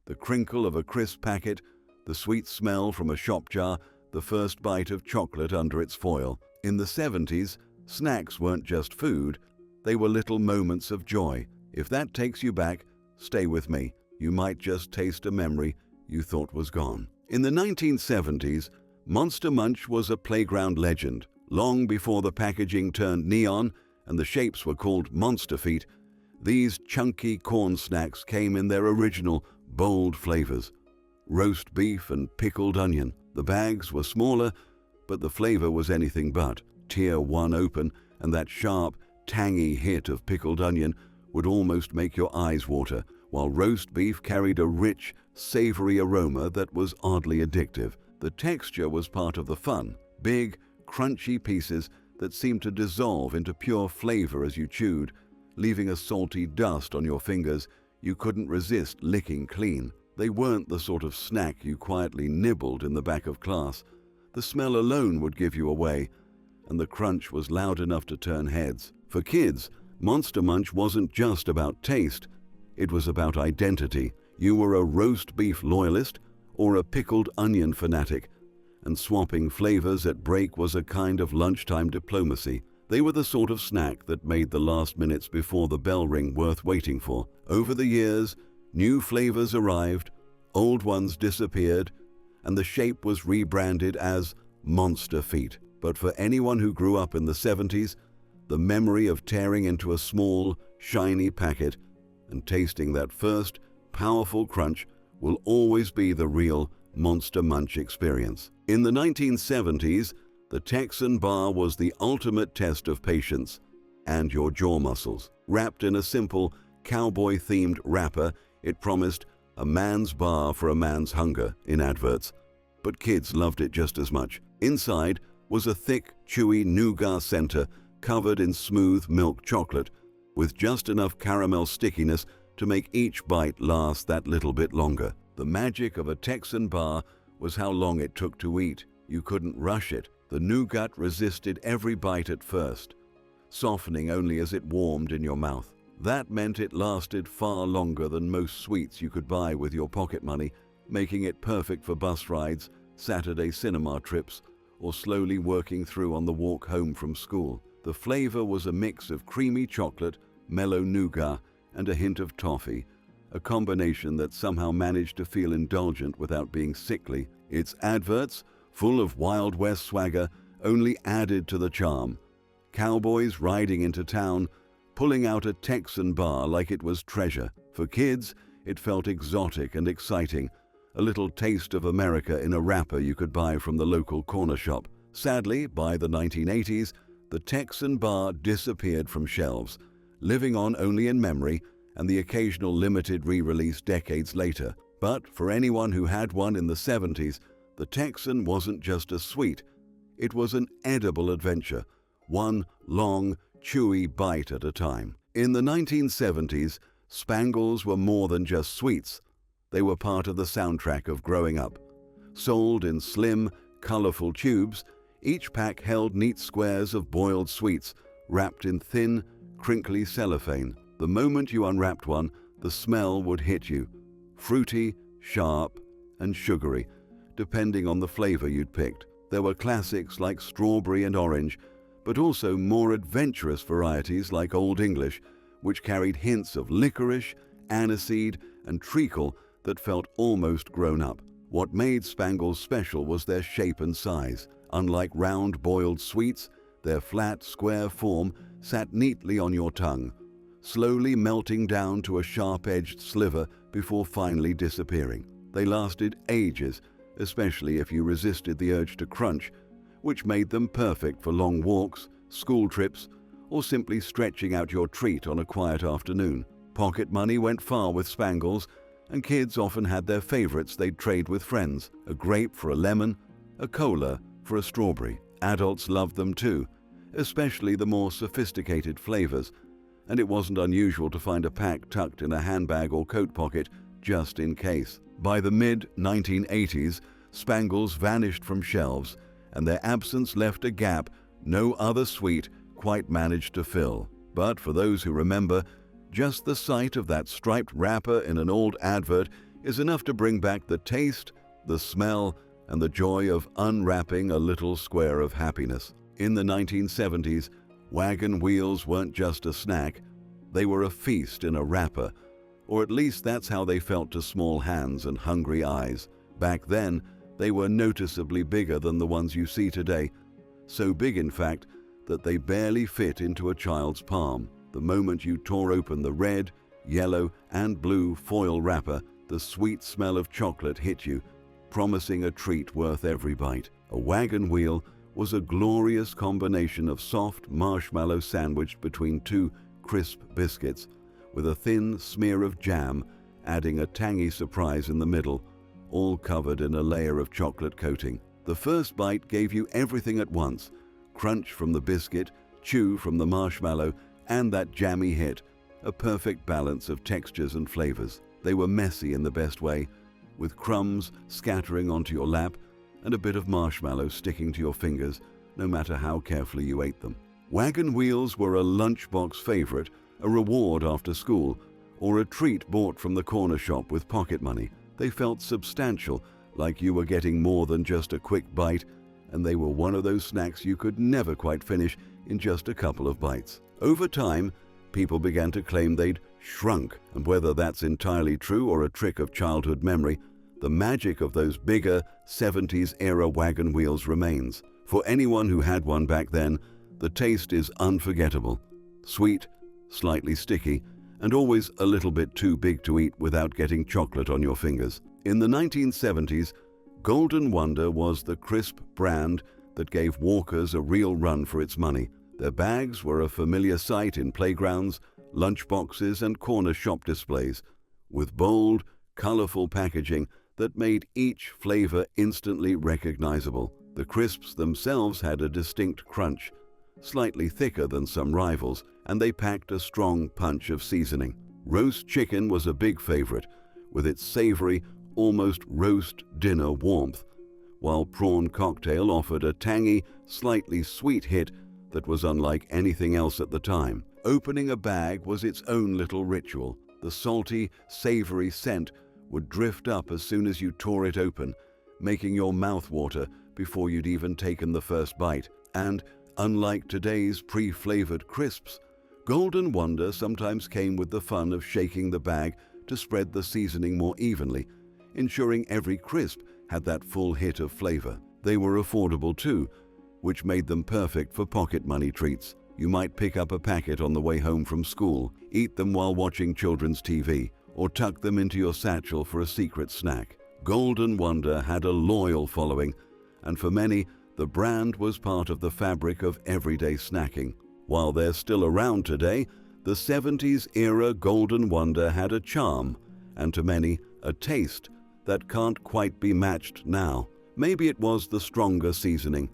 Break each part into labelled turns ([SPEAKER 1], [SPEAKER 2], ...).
[SPEAKER 1] The crinkle of a crisp packet, the sweet smell from a shop jar, the first bite of chocolate under its foil. In the 70s, snacks weren't just food, they were little moments of joy. If that takes you back, stay with me. You might just taste a memory you thought was gone. In the 1970s, Monster Munch was a playground legend. Long before the packaging turned neon and the shapes were called monster feet, these chunky corn snacks came in their original, bold flavors. Roast beef and pickled onion. The bags were smaller, but the flavor was anything but. Tear one open, and that sharp, tangy hit of pickled onion would almost make your eyes water, while roast beef carried a rich, savoury aroma that was oddly addictive. The texture was part of the fun. Big, crunchy pieces that seemed to dissolve into pure flavour as you chewed, leaving a salty dust on your fingers you couldn't resist licking clean. They weren't the sort of snack you quietly nibbled in the back of class. The smell alone would give you away, and the crunch was loud enough to turn heads. For kids, Monster Munch wasn't just about taste, it was about identity. You were a roast beef loyalist or a pickled onion fanatic, and swapping flavors at break was a kind of lunchtime diplomacy. They were the sort of snack that made the last minutes before the bell ring worth waiting for. Over the years, new flavors arrived, old ones disappeared, and the shape was rebranded as Monster Feet. But for anyone who grew up in the 70s, the memory of tearing into a small, shiny packet and tasting that first, powerful crunch will always be the real Monster Munch experience. In the 1970s, the Texan bar was the ultimate test of patience and your jaw muscles. Wrapped in a simple, cowboy-themed wrapper, it promised a man's bar for a man's hunger in adverts. But kids loved it just as much. Inside was a thick, chewy nougat center covered in smooth milk chocolate, with just enough caramel stickiness to make each bite last that little bit longer. The magic of a Texan bar was how long it took to eat. You couldn't rush it. The nougat resisted every bite at first, softening only as it warmed in your mouth. That meant it lasted far longer than most sweets you could buy with your pocket money, making it perfect for bus rides, Saturday cinema trips, or slowly working through on the walk home from school. The flavor was a mix of creamy chocolate, mellow nougat, and a hint of toffee, a combination that somehow managed to feel indulgent without being sickly. Its adverts, full of Wild West swagger, only added to the charm. Cowboys riding into town, pulling out a Texan bar like it was treasure. For kids, it felt exotic and exciting, a little taste of America in a wrapper you could buy from the local corner shop. Sadly, by the 1980s, the Texan bar disappeared from shelves, living on only in memory and the occasional limited re-release decades later. But for anyone who had one in the 70s, the Texan wasn't just a sweet, it was an edible adventure, one long, chewy bite at a time. In the 1970s, Spangles were more than just sweets. They were part of the soundtrack of growing up. Sold in slim, colorful tubes, each pack held neat squares of boiled sweets wrapped in thin, crinkly cellophane. The moment you unwrapped one, the smell would hit you. Fruity, sharp, and sugary, depending on the flavor you'd picked. There were classics like strawberry and orange, but also more adventurous varieties like Old English, which carried hints of licorice, aniseed, and treacle that felt almost grown up. What made Spangles special was their shape and size. Unlike round boiled sweets, their flat, square form sat neatly on your tongue, slowly melting down to a sharp-edged sliver before finally disappearing. They lasted ages, especially if you resisted the urge to crunch, which made them perfect for long walks, school trips, or simply stretching out your treat on a quiet afternoon. Pocket money went far with Spangles, and kids often had their favorites they'd trade with friends, a grape for a lemon, a cola for a strawberry. Adults loved them too, especially the more sophisticated flavors, and it wasn't unusual to find a pack tucked in a handbag or coat pocket just in case. By the mid-1980s, Spangles vanished from shelves, and their absence left a gap no other sweet quite managed to fill. But for those who remember, just the sight of that striped wrapper in an old advert is enough to bring back the taste, the smell, and the joy of unwrapping a little square of happiness. In the 1970s, Wagon Wheels weren't just a snack, they were a feast in a wrapper, or at least that's how they felt to small hands and hungry eyes. Back then, they were noticeably bigger than the ones you see today, so big in fact that they barely fit into a child's palm. The moment you tore open the red, yellow, and blue foil wrapper, the sweet smell of chocolate hit you, promising a treat worth every bite. A Wagon Wheel was a glorious combination of soft marshmallow sandwiched between two crisp biscuits, with a thin smear of jam, adding a tangy surprise in the middle, all covered in a layer of chocolate coating. The first bite gave you everything at once: crunch from the biscuit, chew from the marshmallow, and that jammy hit, a perfect balance of textures and flavors. They were messy in the best way, with crumbs scattering onto your lap and a bit of marshmallow sticking to your fingers, no matter how carefully you ate them. Wagon Wheels were a lunchbox favorite, a reward after school, or a treat bought from the corner shop with pocket money. They felt substantial, like you were getting more than just a quick bite, and they were one of those snacks you could never quite finish in just a couple of bites. Over time, people began to claim they'd shrunk, and whether that's entirely true or a trick of childhood memory, the magic of those bigger 70s-era Wagon Wheels remains. For anyone who had one back then, the taste is unforgettable. Sweet, slightly sticky, and always a little bit too big to eat without getting chocolate on your fingers. In the 1970s, Golden Wonder was the crisp brand that gave Walkers a real run for its money. Their bags were a familiar sight in playgrounds, lunchboxes, and corner shop displays, with bold, colorful packaging that made each flavor instantly recognizable. The crisps themselves had a distinct crunch, slightly thicker than some rivals, and they packed a strong punch of seasoning. Roast chicken was a big favorite, with its savory, almost roast dinner warmth, while prawn cocktail offered a tangy, slightly sweet hit that was unlike anything else at the time. Opening a bag was its own little ritual. The salty, savory scent would drift up as soon as you tore it open, making your mouth water before you'd even taken the first bite. And, unlike today's pre-flavored crisps, Golden Wonder sometimes came with the fun of shaking the bag to spread the seasoning more evenly, ensuring every crisp had that full hit of flavor. They were affordable too, which made them perfect for pocket money treats. You might pick up a packet on the way home from school, eat them while watching children's TV, or tuck them into your satchel for a secret snack. Golden Wonder had a loyal following, and for many, the brand was part of the fabric of everyday snacking. While they're still around today, the 70s-era Golden Wonder had a charm, and to many, a taste that can't quite be matched now. Maybe it was the stronger seasoning.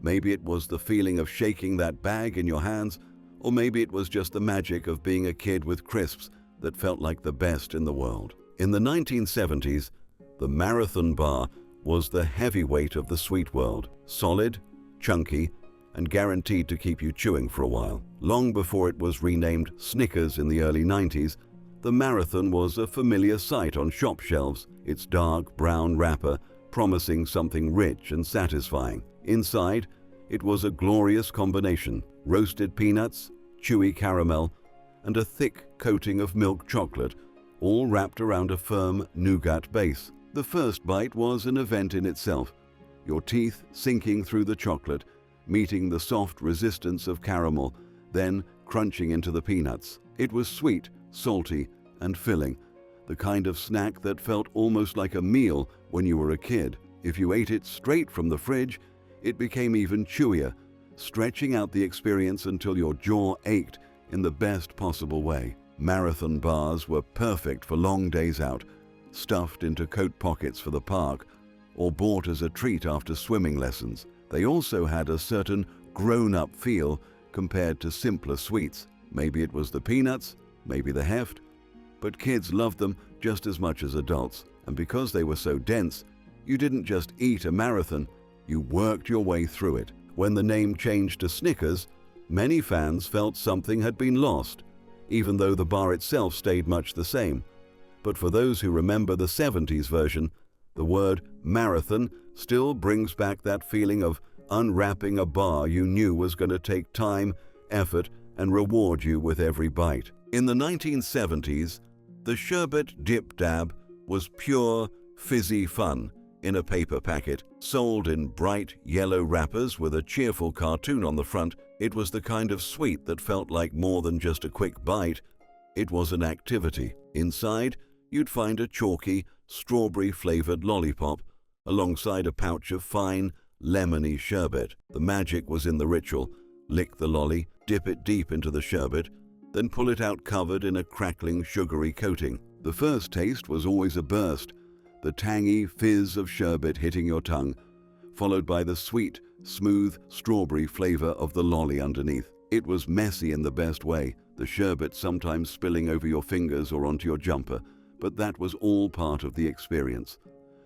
[SPEAKER 1] Maybe it was the feeling of shaking that bag in your hands, or maybe it was just the magic of being a kid with crisps that felt like the best in the world. In the 1970s, the Marathon bar was the heavyweight of the sweet world, solid, chunky, and guaranteed to keep you chewing for a while. Long before it was renamed Snickers in the early 90s, the Marathon was a familiar sight on shop shelves, its dark brown wrapper promising something rich and satisfying. Inside, it was a glorious combination: roasted peanuts, chewy caramel, and a thick coating of milk chocolate, all wrapped around a firm nougat base. The first bite was an event in itself, your teeth sinking through the chocolate, meeting the soft resistance of caramel, then crunching into the peanuts. It was sweet, salty, and filling, the kind of snack that felt almost like a meal when you were a kid. If you ate it straight from the fridge, it became even chewier, stretching out the experience until your jaw ached in the best possible way. Marathon bars were perfect for long days out, stuffed into coat pockets for the park, or bought as a treat after swimming lessons. They also had a certain grown-up feel compared to simpler sweets. Maybe it was the peanuts, maybe the heft, but kids loved them just as much as adults. And because they were so dense, you didn't just eat a marathon, you worked your way through it. When the name changed to Snickers, many fans felt something had been lost, even though the bar itself stayed much the same. But for those who remember the 70s version, the word marathon still brings back that feeling of unwrapping a bar you knew was going to take time, effort, and reward you with every bite. In the 1970s, the Sherbet Dip Dab was pure, fizzy fun in a paper packet. Sold in bright yellow wrappers with a cheerful cartoon on the front, it was the kind of sweet that felt like more than just a quick bite. It was an activity. Inside, you'd find a chalky, strawberry-flavored lollipop alongside a pouch of fine, lemony sherbet. The magic was in the ritual. Lick the lolly, dip it deep into the sherbet, then pull it out covered in a crackling, sugary coating. The first taste was always a burst, the tangy fizz of sherbet hitting your tongue, followed by the sweet, smooth strawberry flavor of the lolly underneath. It was messy in the best way, the sherbet sometimes spilling over your fingers or onto your jumper, but that was all part of the experience.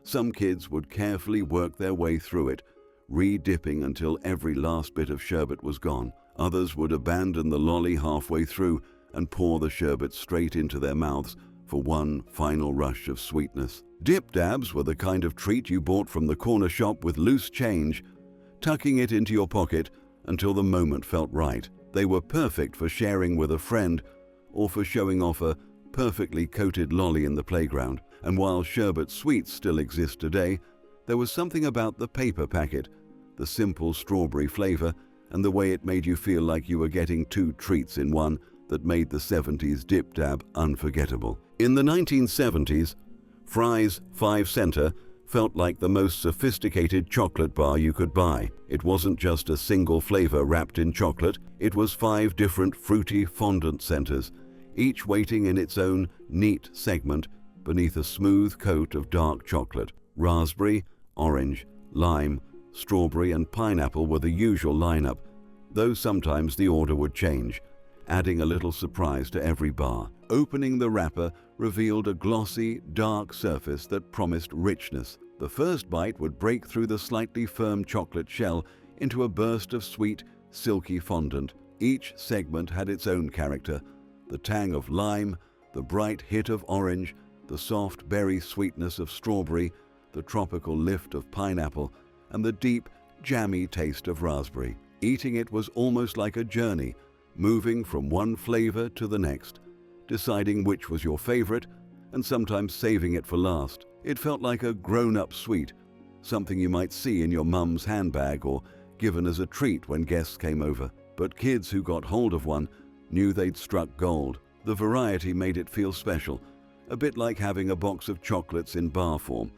[SPEAKER 1] Some kids would carefully work their way through it, re-dipping until every last bit of sherbet was gone. Others would abandon the lolly halfway through and pour the sherbet straight into their mouths for one final rush of sweetness. Dip dabs were the kind of treat you bought from the corner shop with loose change, tucking it into your pocket until the moment felt right. They were perfect for sharing with a friend or for showing off a perfectly coated lolly in the playground. And while sherbet sweets still exist today, there was something about the paper packet, the simple strawberry flavor, and the way it made you feel like you were getting two treats in one that made the 70s dip dab unforgettable. In the 1970s, Fry's 5-center felt like the most sophisticated chocolate bar you could buy. It wasn't just a single flavor wrapped in chocolate, it was 5 different fruity fondant centers, each waiting in its own neat segment beneath a smooth coat of dark chocolate. Raspberry, orange, lime, strawberry, and pineapple were the usual lineup, though sometimes the order would change, adding a little surprise to every bar. Opening the wrapper revealed a glossy, dark surface that promised richness. The first bite would break through the slightly firm chocolate shell into a burst of sweet, silky fondant. Each segment had its own character: the tang of lime, the bright hit of orange, the soft berry sweetness of strawberry, the tropical lift of pineapple, and the deep, jammy taste of raspberry. Eating it was almost like a journey, moving from one flavor to the next, deciding which was your favorite, and sometimes saving it for last. It felt like a grown-up sweet, something you might see in your mum's handbag or given as a treat when guests came over. But kids who got hold of one knew they'd struck gold. The variety made it feel special, a bit like having a box of chocolates in bar form,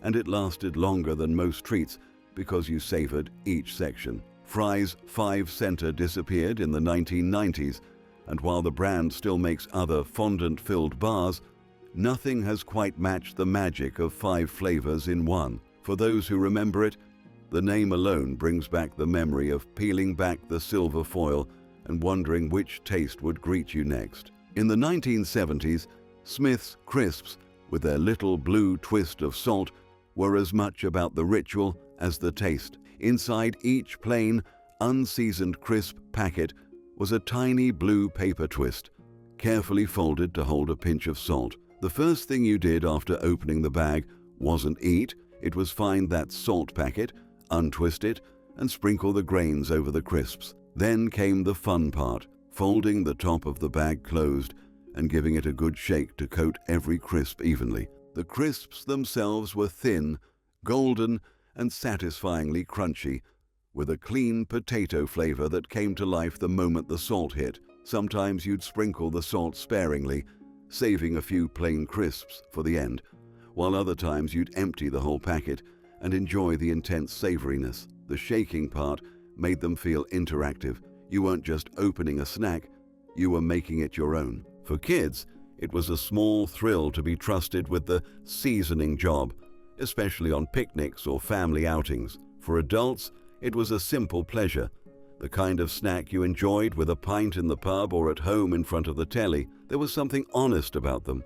[SPEAKER 1] and it lasted longer than most treats because you savored each section. Fry's 5-center disappeared in the 1990s, and while the brand still makes other fondant-filled bars, nothing has quite matched the magic of 5 flavors in one. For those who remember it, the name alone brings back the memory of peeling back the silver foil and wondering which taste would greet you next. In the 1970s, Smith's Crisps, with their little blue twist of salt, were as much about the ritual as the taste. Inside each plain, unseasoned crisp packet was a tiny blue paper twist, carefully folded to hold a pinch of salt. The first thing you did after opening the bag wasn't eat, it was find that salt packet, untwist it, and sprinkle the grains over the crisps. Then came the fun part, folding the top of the bag closed and giving it a good shake to coat every crisp evenly. The crisps themselves were thin, golden, and satisfyingly crunchy, with a clean potato flavor that came to life the moment the salt hit. Sometimes you'd sprinkle the salt sparingly, saving a few plain crisps for the end, while other times you'd empty the whole packet and enjoy the intense savoriness. The shaking part made them feel interactive. You weren't just opening a snack, you were making it your own. For kids, it was a small thrill to be trusted with the seasoning job, especially on picnics or family outings. For adults, it was a simple pleasure, the kind of snack you enjoyed with a pint in the pub or at home in front of the telly. There was something honest about them.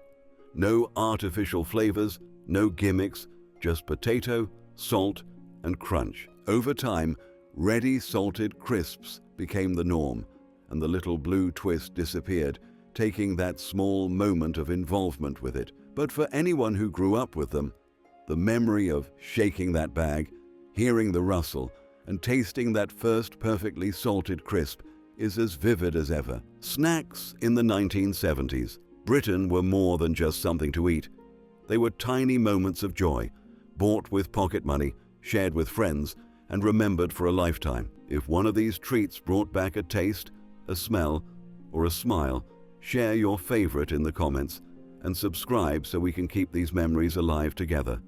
[SPEAKER 1] No artificial flavors, no gimmicks, just potato, salt, and crunch. Over time, ready salted crisps became the norm, and the little blue twist disappeared, taking that small moment of involvement with it. But for anyone who grew up with them, the memory of shaking that bag, hearing the rustle, and tasting that first perfectly salted crisp is as vivid as ever. Snacks in the 1970s. Britain were more than just something to eat. They were tiny moments of joy, bought with pocket money, shared with friends, and remembered for a lifetime. If one of these treats brought back a taste, a smell, or a smile, share your favorite in the comments and subscribe so we can keep these memories alive together.